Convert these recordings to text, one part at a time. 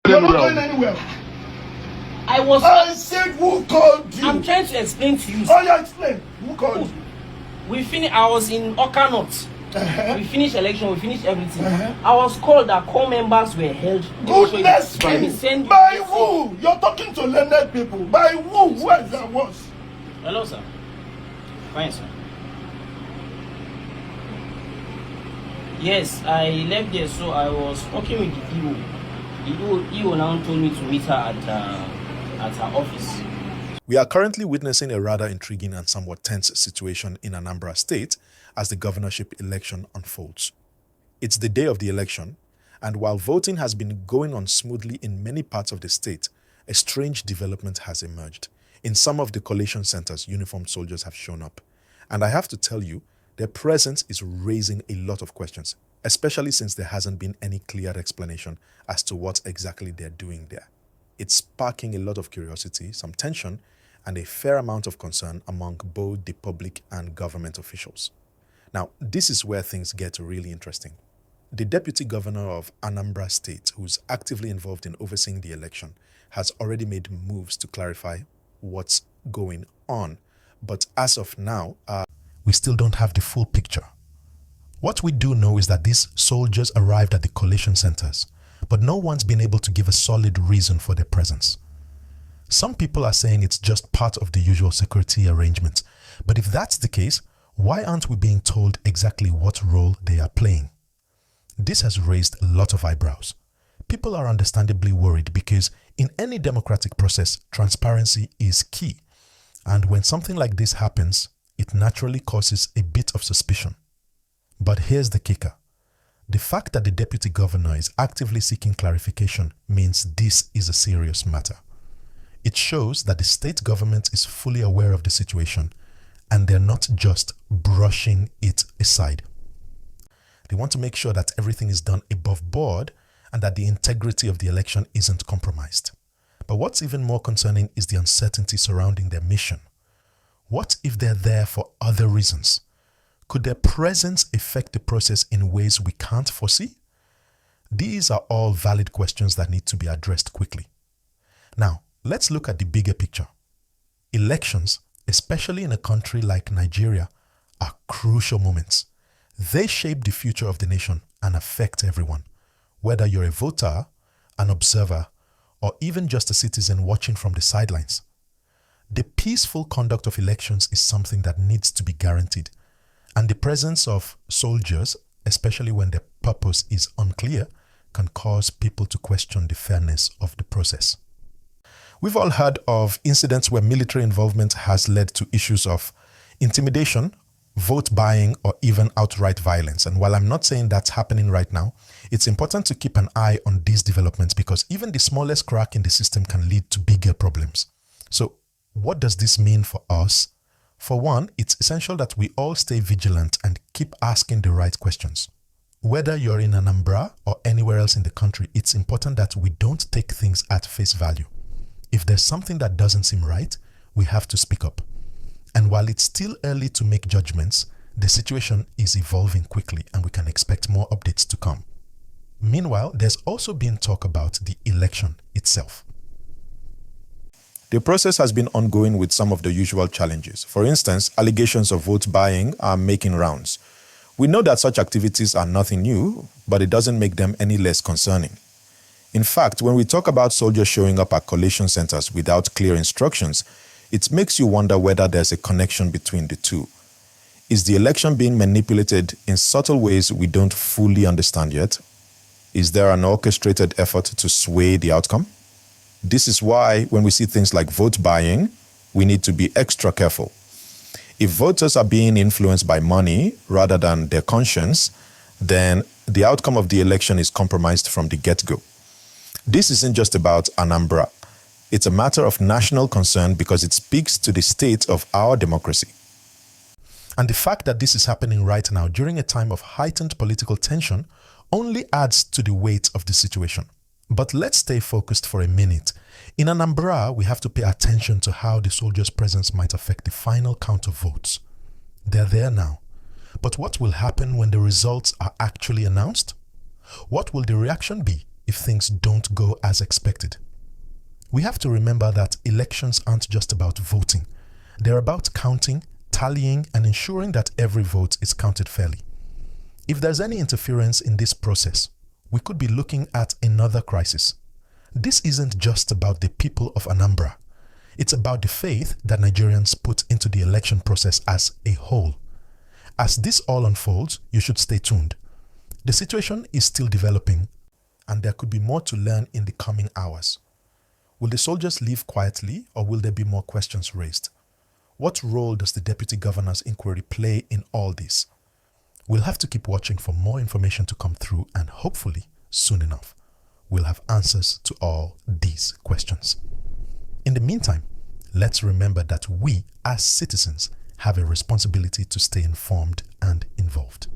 You're not going anywhere. I said, who called you? I'm trying to explain to you. Oh, yeah, explain. Who called you? I was in Oka North. We finished election, we finished everything. I was called that core members were held. Goodness me! By who? You're talking to learned people. By who? Where that was? Hello, sir. Fine, sir. Yes, I left there, so I was working with the EO. The EO now told me to meet her at her office. We are currently witnessing a rather intriguing and somewhat tense situation in Anambra State as the governorship election unfolds. It's the day of the election, and while voting has been going on smoothly in many parts of the state, a strange development has emerged. In some of the collation centers, uniformed soldiers have shown up. And I have to tell you, their presence is raising a lot of questions, especially since there hasn't been any clear explanation as to what exactly they're doing there. It's sparking a lot of curiosity, some tension, and a fair amount of concern among both the public and government officials. Now, this is where things get really interesting. The deputy governor of Anambra State, who's actively involved in overseeing the election, has already made moves to clarify what's going on. But as of now, we still don't have the full picture. What we do know is that these soldiers arrived at the collation centers, but no one's been able to give a solid reason for their presence. Some people are saying it's just part of the usual security arrangements. But if that's the case, why aren't we being told exactly what role they are playing? This has raised a lot of eyebrows. People are understandably worried because in any democratic process, transparency is key. And when something like this happens, it naturally causes a bit of suspicion. But here's the kicker. The fact that the deputy governor is actively seeking clarification means this is a serious matter. It shows that the state government is fully aware of the situation and they're not just brushing it aside. They want to make sure that everything is done above board and that the integrity of the election isn't compromised. But what's even more concerning is the uncertainty surrounding their mission. What if they're there for other reasons? Could their presence affect the process in ways we can't foresee? These are all valid questions that need to be addressed quickly. Now, let's look at the bigger picture. Elections, especially in a country like Nigeria, are crucial moments. They shape the future of the nation and affect everyone, whether you're a voter, an observer, or even just a citizen watching from the sidelines. The peaceful conduct of elections is something that needs to be guaranteed, and the presence of soldiers, especially when their purpose is unclear, can cause people to question the fairness of the process. We've all heard of incidents where military involvement has led to issues of intimidation, vote buying, or even outright violence. And while I'm not saying that's happening right now, it's important to keep an eye on these developments because even the smallest crack in the system can lead to bigger problems. So, what does this mean for us? For one, it's essential that we all stay vigilant and keep asking the right questions. Whether you're in Anambra or anywhere else in the country, it's important that we don't take things at face value. If there's something that doesn't seem right, we have to speak up. And while it's still early to make judgments, the situation is evolving quickly and we can expect more updates to come. Meanwhile, there's also been talk about the election itself. The process has been ongoing with some of the usual challenges. For instance, allegations of vote buying are making rounds. We know that such activities are nothing new, but it doesn't make them any less concerning. In fact, when we talk about soldiers showing up at collation centers without clear instructions, it makes you wonder whether there's a connection between the two. Is the election being manipulated in subtle ways we don't fully understand yet? Is there an orchestrated effort to sway the outcome? This is why when we see things like vote buying, we need to be extra careful. If voters are being influenced by money rather than their conscience, then the outcome of the election is compromised from the get-go. This isn't just about Anambra. It's a matter of national concern because it speaks to the state of our democracy. And the fact that this is happening right now during a time of heightened political tension only adds to the weight of the situation. But let's stay focused for a minute. In Anambra, we have to pay attention to how the soldiers' presence might affect the final count of votes. They're there now. But what will happen when the results are actually announced? What will the reaction be if things don't go as expected. We have to remember that elections aren't just about voting. They're about counting, tallying, and ensuring that every vote is counted fairly. If there's any interference in this process, we could be looking at another crisis. This isn't just about the people of Anambra. It's about the faith that Nigerians put into the election process as a whole. As this all unfolds, you should stay tuned. The situation is still developing, and there could be more to learn in the coming hours. Will the soldiers leave quietly, or will there be more questions raised? What role does the deputy governor's inquiry play in all this? We'll have to keep watching for more information to come through, and hopefully, soon enough, we'll have answers to all these questions. In the meantime, let's remember that we, as citizens, have a responsibility to stay informed and involved.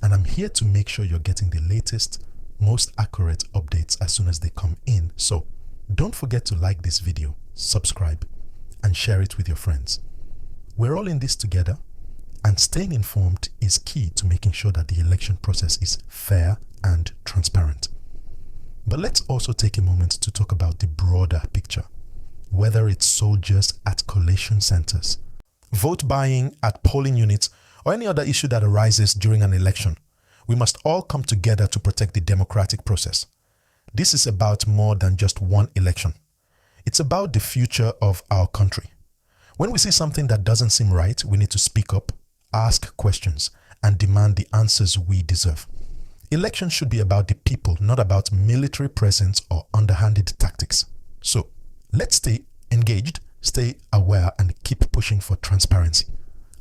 And I'm here to make sure you're getting the latest, most accurate updates as soon as they come in. So don't forget to like this video, subscribe, and share it with your friends. We're all in this together, and staying informed is key to making sure that the election process is fair and transparent. But let's also take a moment to talk about the broader picture, whether it's soldiers at collation centers, vote buying at polling units, or any other issue that arises during an election. We must all come together to protect the democratic process. This is about more than just one election. It's about the future of our country. When we see something that doesn't seem right, we need to speak up, ask questions, and demand the answers we deserve. Elections should be about the people, not about military presence or underhanded tactics. So, let's stay engaged, stay aware, and keep pushing for transparency.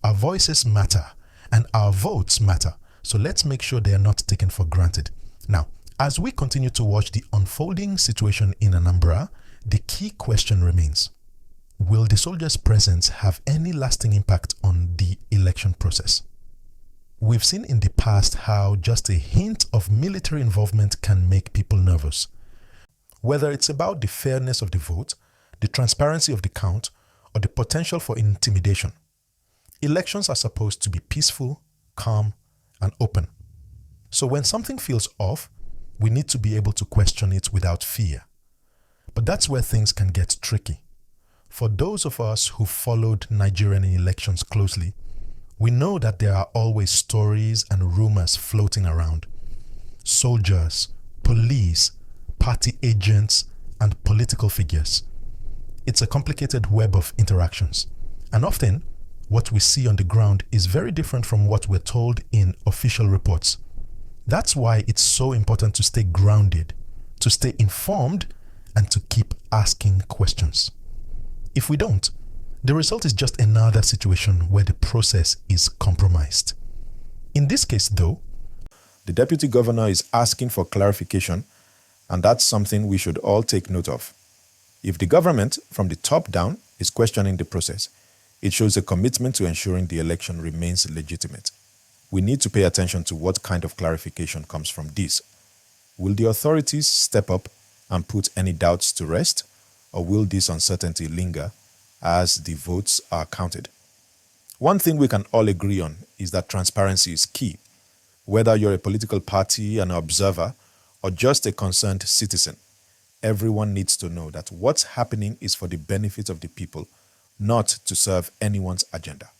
Our voices matter, and our votes matter, so let's make sure they are not taken for granted. Now, as we continue to watch the unfolding situation in Anambra, the key question remains: will the soldiers' presence have any lasting impact on the election process? We've seen in the past how just a hint of military involvement can make people nervous. Whether it's about the fairness of the vote, the transparency of the count, or the potential for intimidation. Elections are supposed to be peaceful, calm, and open. So when something feels off, we need to be able to question it without fear. But that's where things can get tricky. For those of us who followed Nigerian elections closely, we know that there are always stories and rumors floating around. Soldiers, police, party agents, and political figures. It's a complicated web of interactions, and often what we see on the ground is very different from what we're told in official reports. That's why it's so important to stay grounded, to stay informed, and to keep asking questions. If we don't, the result is just another situation where the process is compromised. In this case, though, The deputy governor is asking for clarification, and that's something we should all take note of. If the government, from the top down, is questioning the process, it shows a commitment to ensuring the election remains legitimate. We need to pay attention to what kind of clarification comes from this. Will the authorities step up and put any doubts to rest, or will this uncertainty linger as the votes are counted? One thing we can all agree on is that transparency is key. Whether you're a political party, an observer, or just a concerned citizen, everyone needs to know that what's happening is for the benefit of the people, not to serve anyone's agenda.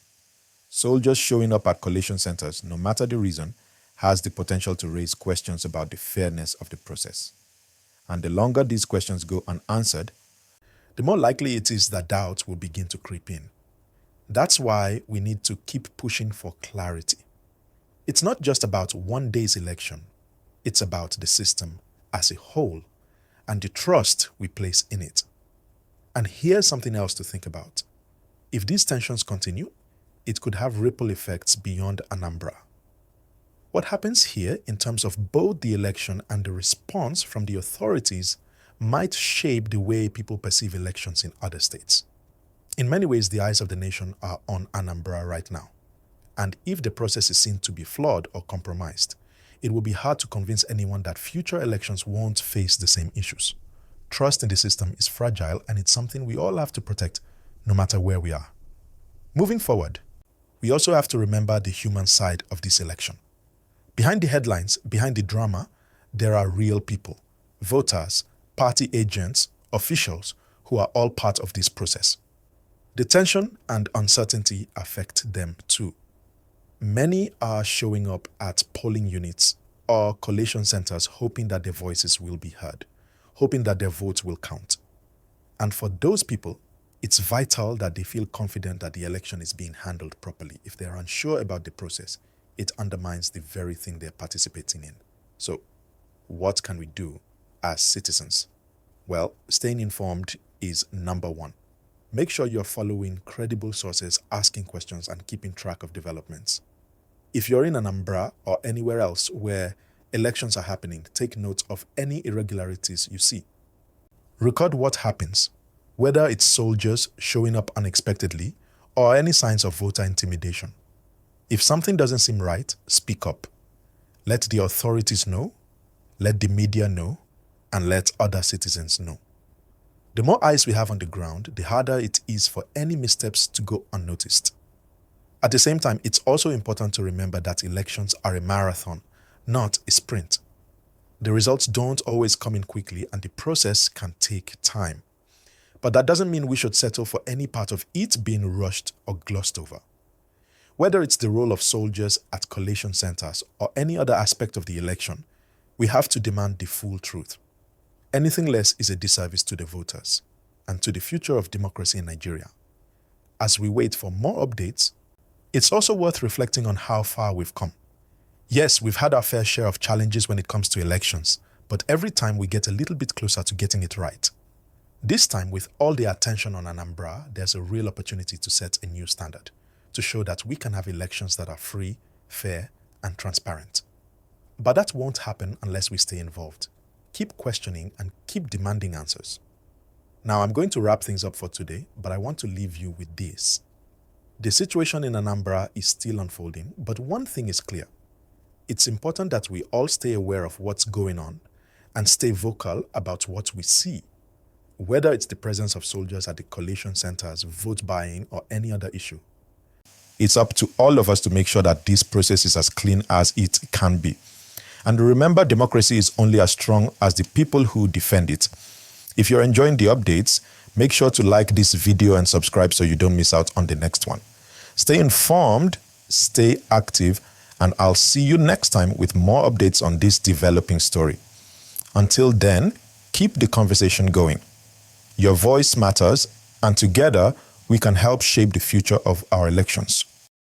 Soldiers showing up at collation centers, no matter the reason, has the potential to raise questions about the fairness of the process. And the longer these questions go unanswered, the more likely it is that doubts will begin to creep in. That's why we need to keep pushing for clarity. It's not just about one day's election. It's about the system as a whole and the trust we place in it. And here's something else to think about. If these tensions continue, it could have ripple effects beyond Anambra. What happens here in terms of both the election and the response from the authorities might shape the way people perceive elections in other states. In many ways, the eyes of the nation are on Anambra right now. And if the process is seen to be flawed or compromised, it will be hard to convince anyone that future elections won't face the same issues. Trust in the system is fragile, and it's something we all have to protect, no matter where we are. Moving forward, we also have to remember the human side of this election. Behind the headlines, behind the drama, there are real people, voters, party agents, officials who are all part of this process. The tension and uncertainty affect them too. Many are showing up at polling units or collation centers hoping that their voices will be heard, hoping that their votes will count. And for those people, it's vital that they feel confident that the election is being handled properly. If they're unsure about the process, it undermines the very thing they're participating in. So, what can we do as citizens? Well, staying informed is number one. Make sure you're following credible sources, asking questions, and keeping track of developments. If you're in Anambra or anywhere else where elections are happening, take note of any irregularities you see. Record what happens, whether it's soldiers showing up unexpectedly or any signs of voter intimidation. If something doesn't seem right, speak up. Let the authorities know, let the media know, and let other citizens know. The more eyes we have on the ground, the harder it is for any missteps to go unnoticed. At the same time, it's also important to remember that elections are a marathon, not a sprint. The results don't always come in quickly, and the process can take time. But that doesn't mean we should settle for any part of it being rushed or glossed over. Whether it's the role of soldiers at collation centers or any other aspect of the election, we have to demand the full truth. Anything less is a disservice to the voters and to the future of democracy in Nigeria. As we wait for more updates, it's also worth reflecting on how far we've come. Yes, we've had our fair share of challenges when it comes to elections, but every time we get a little bit closer to getting it right. This time, with all the attention on Anambra, there's a real opportunity to set a new standard, to show that we can have elections that are free, fair, and transparent. But that won't happen unless we stay involved. Keep questioning and keep demanding answers. Now, I'm going to wrap things up for today, but I want to leave you with this. The situation in Anambra is still unfolding, but one thing is clear. It's important that we all stay aware of what's going on and stay vocal about what we see. Whether it's the presence of soldiers at the collation centers, vote buying, or any other issue. It's up to all of us to make sure that this process is as clean as it can be. And remember, democracy is only as strong as the people who defend it. If you're enjoying the updates, make sure to like this video and subscribe so you don't miss out on the next one. Stay informed, stay active, and I'll see you next time with more updates on this developing story. Until then, keep the conversation going. Your voice matters, and together we can help shape the future of our elections.